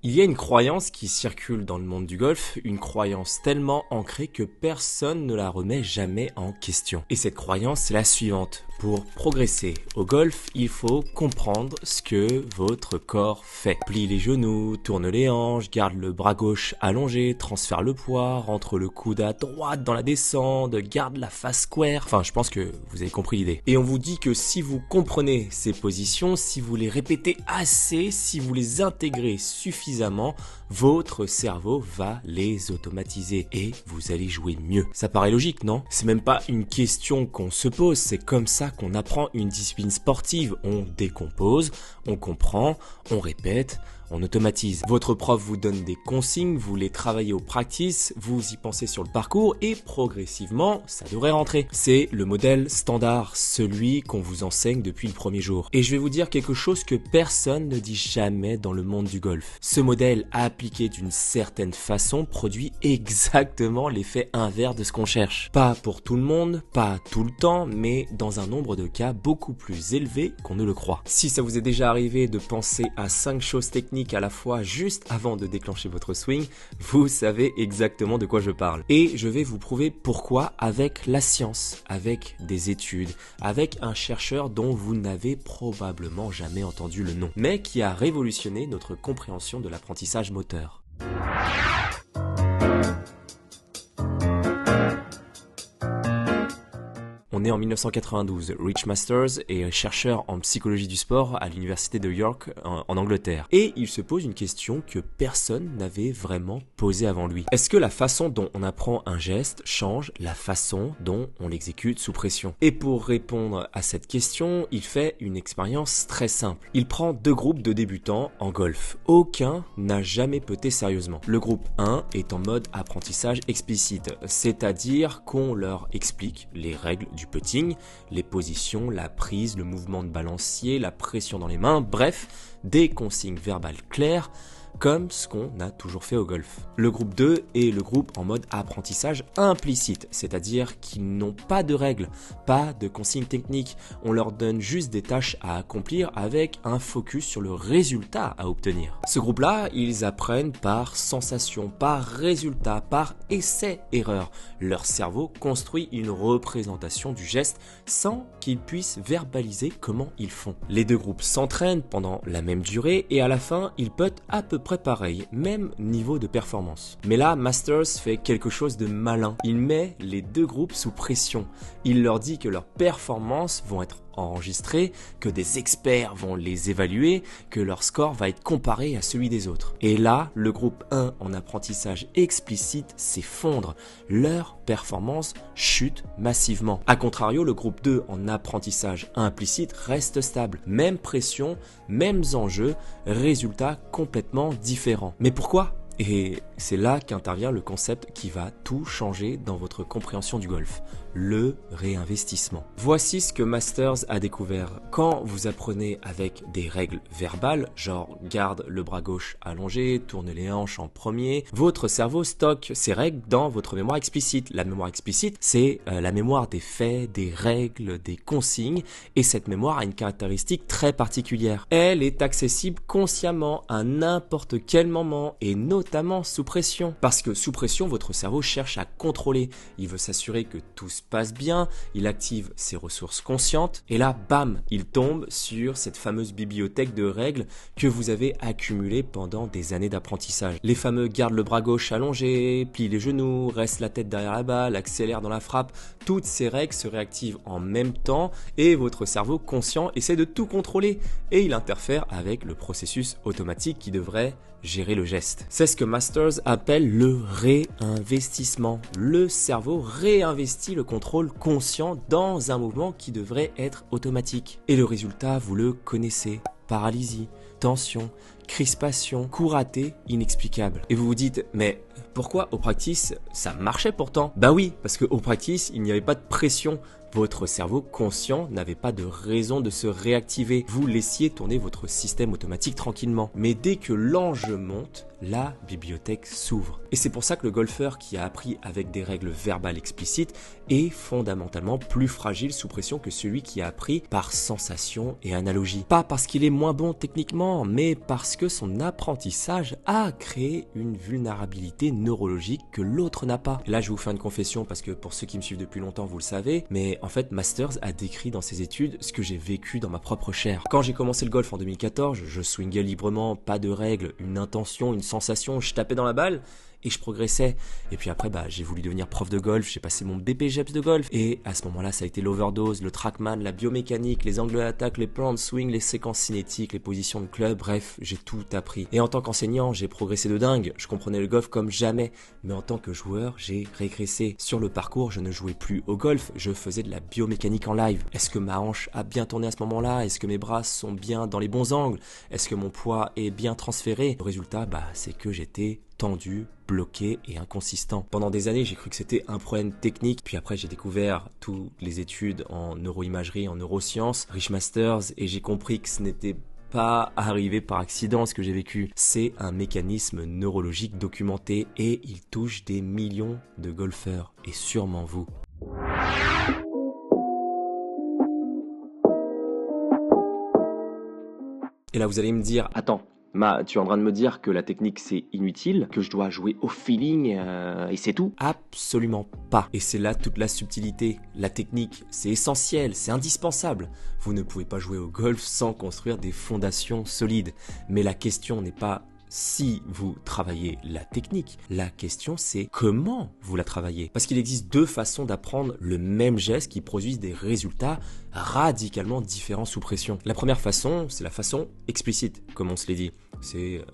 Il y a une croyance qui circule dans le monde du golf, une croyance tellement ancrée que personne ne la remet jamais en question. Et cette croyance, c'est la suivante. Pour progresser au golf, il faut comprendre ce que votre corps fait. Plie les genoux, tourne les hanches, garde le bras gauche allongé, transfère le poids, rentre le coude à droite dans la descente, garde la face square. Enfin, je pense que vous avez compris l'idée. Et on vous dit que si vous comprenez ces positions, si vous les répétez assez, si vous les intégrez suffisamment, votre cerveau va les automatiser et vous allez jouer mieux. Ça paraît logique, non? C'est même pas une question qu'on se pose, c'est comme ça qu'on apprend une discipline sportive. On décompose, on comprend, on répète, on automatise. Votre prof vous donne des consignes, vous les travaillez au practice, vous y pensez sur le parcours et progressivement, ça devrait rentrer. C'est le modèle standard, celui qu'on vous enseigne depuis le premier jour. Et je vais vous dire quelque chose que personne ne dit jamais dans le monde du golf. Ce modèle appliqué d'une certaine façon produit exactement l'effet inverse de ce qu'on cherche. Pas pour tout le monde, pas tout le temps, mais dans un nombre de cas beaucoup plus élevé qu'on ne le croit. Si ça vous est déjà arrivé de penser à 5 choses techniques à la fois juste avant de déclencher votre swing, vous savez exactement de quoi je parle. Et je vais vous prouver pourquoi avec la science, avec des études, avec un chercheur dont vous n'avez probablement jamais entendu le nom, mais qui a révolutionné notre compréhension de l'apprentissage moteur. On est en 1992. Rich Masters est chercheur en psychologie du sport à l'université de York en Angleterre. Et il se pose une question que personne n'avait vraiment posée avant lui. Est-ce que la façon dont on apprend un geste change la façon dont on l'exécute sous pression? Et pour répondre à cette question, il fait une expérience très simple. Il prend 2 groupes de débutants en golf. Aucun n'a jamais puté sérieusement. Le groupe 1 est en mode apprentissage explicite, c'est-à-dire qu'on leur explique les règles du putting, les positions, la prise, le mouvement de balancier, la pression dans les mains, bref, des consignes verbales claires, comme ce qu'on a toujours fait au golf. Le groupe 2 est le groupe en mode apprentissage implicite, c'est-à-dire qu'ils n'ont pas de règles, pas de consignes techniques. On leur donne juste des tâches à accomplir avec un focus sur le résultat à obtenir. Ce groupe-là, ils apprennent par sensation, par résultat, par essai-erreur. Leur cerveau construit une représentation du geste sans qu'ils puissent verbaliser comment ils font. Les 2 groupes s'entraînent pendant la même durée et à la fin, ils putent à peu près pareil, même niveau de performance. Mais là, Masters fait quelque chose de malin. Il met les 2 groupes sous pression. Il leur dit que leurs performances vont être enregistrées, que des experts vont les évaluer, que leur score va être comparé à celui des autres. Et là, le groupe 1 en apprentissage explicite s'effondre. Leur performance chute massivement. A contrario, le groupe 2 en apprentissage implicite reste stable. Même pression, mêmes enjeux, résultats complètement différents. Mais pourquoi ? Et c'est là qu'intervient le concept qui va tout changer dans votre compréhension du golf, le réinvestissement. Voici ce que Masters a découvert. Quand vous apprenez avec des règles verbales, genre garde le bras gauche allongé, tourne les hanches en premier, votre cerveau stocke ces règles dans votre mémoire explicite. La mémoire explicite, c'est la mémoire des faits, des règles, des consignes, et cette mémoire a une caractéristique très particulière. Elle est accessible consciemment à n'importe quel moment, et notamment sous pression. Parce que sous pression, votre cerveau cherche à contrôler. Il veut s'assurer que tout se passe bien, il active ses ressources conscientes, et là, bam, il tombe sur cette fameuse bibliothèque de règles que vous avez accumulées pendant des années d'apprentissage. Les fameux garde le bras gauche allongé, plie les genoux, reste la tête derrière la balle, accélère dans la frappe, toutes ces règles se réactivent en même temps, et votre cerveau conscient essaie de tout contrôler, et il interfère avec le processus automatique qui devrait gérer le geste. C'est ce que Masters appelle le réinvestissement. Le cerveau réinvestit le contrôle conscient dans un mouvement qui devrait être automatique. Et le résultat, vous le connaissez. Paralysie, tension, crispation, coup raté, inexplicable. Et vous vous dites, mais pourquoi au practice ça marchait pourtant? Bah oui, parce qu'au practice il n'y avait pas de pression Votre cerveau conscient n'avait pas de raison de se réactiver. Vous laissiez tourner votre système automatique tranquillement. Mais dès que l'enjeu monte, la bibliothèque s'ouvre. Et c'est pour ça que le golfeur qui a appris avec des règles verbales explicites est fondamentalement plus fragile sous pression que celui qui a appris par sensation et analogie. Pas parce qu'il est moins bon techniquement, mais parce que son apprentissage a créé une vulnérabilité neurologique que l'autre n'a pas. Et là, je vais vous faire une confession parce que pour ceux qui me suivent depuis longtemps, vous le savez, mais en fait, Masters a décrit dans ses études ce que j'ai vécu dans ma propre chair. Quand j'ai commencé le golf en 2014, je swingais librement, pas de règles, une intention, une sensation, je tapais dans la balle et je progressais. Et puis après, j'ai voulu devenir prof de golf, j'ai passé mon BPGEPS de golf. Et à ce moment-là, ça a été l'overdose, le trackman, la biomécanique, les angles d'attaque, les plans de swing, les séquences cinétiques, les positions de club, bref, j'ai tout appris. Et en tant qu'enseignant, j'ai progressé de dingue, je comprenais le golf comme jamais. Mais en tant que joueur, j'ai régressé. Sur le parcours, je ne jouais plus au golf, je faisais de la biomécanique en live. Est-ce que ma hanche a bien tourné à ce moment-là? Est-ce que mes bras sont bien dans les bons angles? Est-ce que mon poids est bien transféré? Le résultat, c'est que j'étais tendu, bloqué et inconsistant. Pendant des années, j'ai cru que c'était un problème technique. Puis après, j'ai découvert toutes les études en neuroimagerie, en neurosciences, Rich Masters, et j'ai compris que ce n'était pas arrivé par accident ce que j'ai vécu. C'est un mécanisme neurologique documenté et il touche des millions de golfeurs, et sûrement vous. Et là, vous allez me dire, attends, tu es en train de me dire que la technique c'est inutile, que je dois jouer au feeling et c'est tout? Absolument pas. Et c'est là toute la subtilité. La technique, c'est essentiel, c'est indispensable. Vous ne pouvez pas jouer au golf sans construire des fondations solides. Mais la question n'est pas si vous travaillez la technique, la question c'est comment vous la travaillez. Parce qu'il existe deux façons d'apprendre le même geste qui produisent des résultats radicalement différents sous pression. La première façon, c'est la façon explicite, comme on se l'est dit. C'est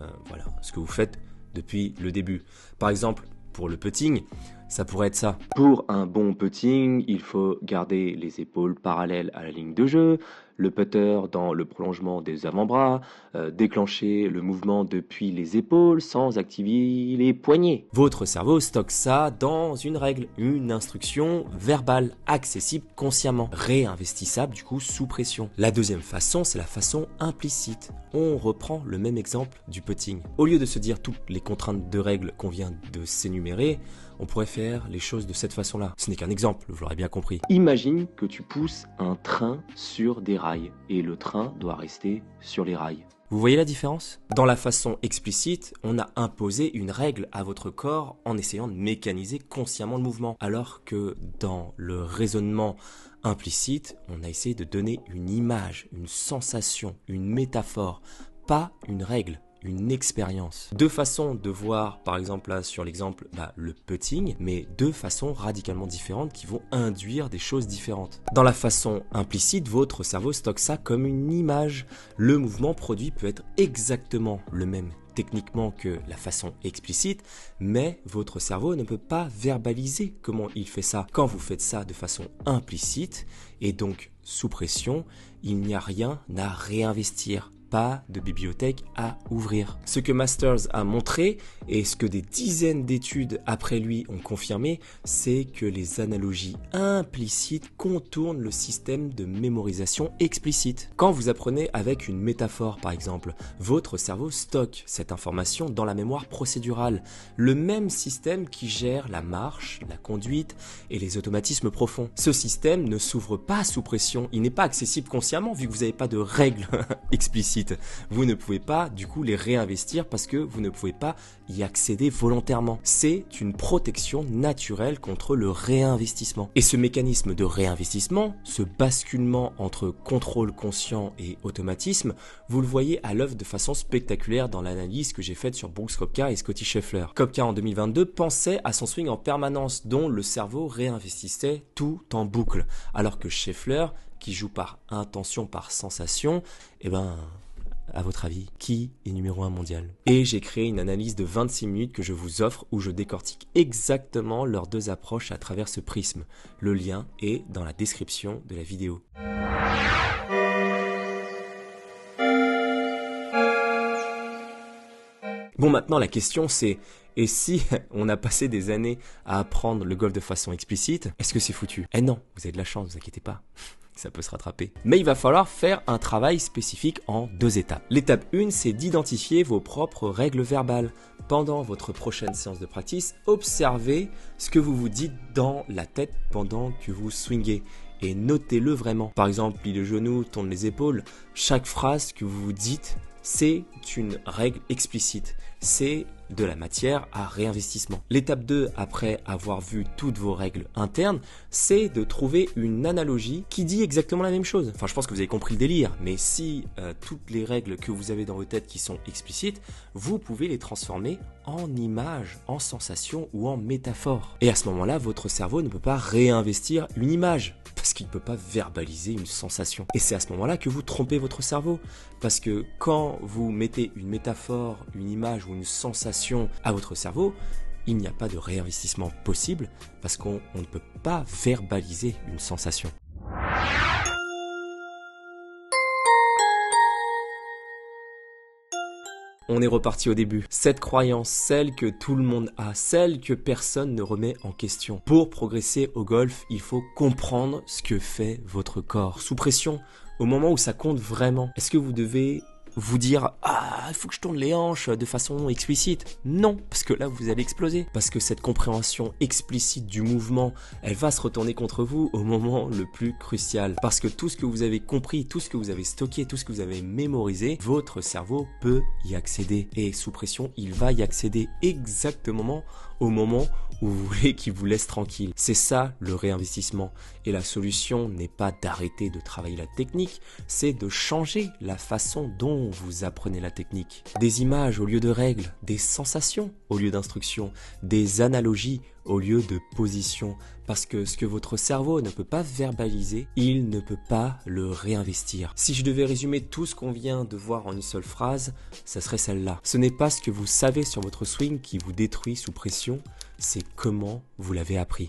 ce que vous faites depuis le début. Par exemple, pour le putting, ça pourrait être ça. Pour un bon putting, il faut garder les épaules parallèles à la ligne de jeu, le putter dans le prolongement des avant-bras, déclencher le mouvement depuis les épaules sans activer les poignets. Votre cerveau stocke ça dans une règle, une instruction verbale, accessible consciemment, réinvestissable du coup sous pression. La deuxième façon, c'est la façon implicite. On reprend le même exemple du putting. Au lieu de se dire toutes les contraintes de règles qu'on vient de s'énumérer, on pourrait faire les choses de cette façon-là. Ce n'est qu'un exemple, vous l'aurez bien compris. Imagine que tu pousses un train sur des rails et le train doit rester sur les rails. Vous voyez la différence? Dans la façon explicite, on a imposé une règle à votre corps en essayant de mécaniser consciemment le mouvement. Alors que dans le raisonnement implicite, on a essayé de donner une image, une sensation, une métaphore, pas une règle. Une expérience. Deux façons de voir, par exemple là sur l'exemple, le putting, mais deux façons radicalement différentes qui vont induire des choses différentes. Dans la façon implicite, votre cerveau stocke ça comme une image. Le mouvement produit peut être exactement le même techniquement que la façon explicite, mais votre cerveau ne peut pas verbaliser comment il fait ça. Quand vous faites ça de façon implicite et donc sous pression, il n'y a rien à réinvestir. Pas de bibliothèque à ouvrir. Ce que Masters a montré et ce que des dizaines d'études après lui ont confirmé, c'est que les analogies implicites contournent le système de mémorisation explicite. Quand vous apprenez avec une métaphore par exemple, votre cerveau stocke cette information dans la mémoire procédurale, le même système qui gère la marche, la conduite et les automatismes profonds. Ce système ne s'ouvre pas sous pression, il n'est pas accessible consciemment vu que vous n'avez pas de règles explicites. Vous ne pouvez pas du coup les réinvestir parce que vous ne pouvez pas y accéder volontairement. C'est une protection naturelle contre le réinvestissement. Et ce mécanisme de réinvestissement, ce basculement entre contrôle conscient et automatisme, vous le voyez à l'œuvre de façon spectaculaire dans l'analyse que j'ai faite sur Brooks Koepka et Scottie Scheffler. Koepka en 2022 pensait à son swing en permanence dont le cerveau réinvestissait tout en boucle, alors que Scheffler, qui joue par intention, par sensation, à votre avis, qui est numéro 1 mondial? Et j'ai créé une analyse de 26 minutes que je vous offre où je décortique exactement leurs deux approches à travers ce prisme. Le lien est dans la description de la vidéo. Bon, maintenant la question c'est, et si on a passé des années à apprendre le golf de façon explicite, est-ce que c'est foutu? Eh non, vous avez de la chance, vous inquiétez pas. Ça peut se rattraper. Mais il va falloir faire un travail spécifique en 2 étapes. L'étape 1, c'est d'identifier vos propres règles verbales. Pendant votre prochaine séance de practice, observez ce que vous vous dites dans la tête pendant que vous swingez. Et notez-le vraiment. Par exemple, plie le genou, tourne les épaules. Chaque phrase que vous vous dites, c'est une règle explicite. C'est de la matière à réinvestissement. L'étape 2, après avoir vu toutes vos règles internes, c'est de trouver une analogie qui dit exactement la même chose. Enfin, je pense que vous avez compris le délire, mais si toutes les règles que vous avez dans votre tête qui sont explicites, vous pouvez les transformer en images, en sensations ou en métaphores. Et à ce moment-là, votre cerveau ne peut pas réinvestir une image, parce qu'il ne peut pas verbaliser une sensation. Et c'est à ce moment-là que vous trompez votre cerveau. Parce que quand vous mettez une métaphore, une image ou une sensation à votre cerveau, il n'y a pas de réinvestissement possible parce qu'on ne peut pas verbaliser une sensation. On est reparti au début. Cette croyance, celle que tout le monde a, celle que personne ne remet en question. Pour progresser au golf, il faut comprendre ce que fait votre corps. Sous pression, au moment où ça compte vraiment, est-ce que vous devez vous dire « Ah, il faut que je tourne les hanches de façon explicite ». Non, parce que là, vous allez exploser. Parce que cette compréhension explicite du mouvement, elle va se retourner contre vous au moment le plus crucial. Parce que tout ce que vous avez compris, tout ce que vous avez stocké, tout ce que vous avez mémorisé, votre cerveau peut y accéder. Et sous pression, il va y accéder exactement au moment où vous voulez qu'il vous laisse tranquille. C'est ça le réinvestissement. Et la solution n'est pas d'arrêter de travailler la technique, c'est de changer la façon dont vous apprenez la technique. Des images au lieu de règles, des sensations au lieu d'instructions, des analogies au lieu de position. Parce que ce que votre cerveau ne peut pas verbaliser, il ne peut pas le réinvestir. Si je devais résumer tout ce qu'on vient de voir en une seule phrase, ça serait celle-là. Ce n'est pas ce que vous savez sur votre swing qui vous détruit sous pression, c'est comment vous l'avez appris.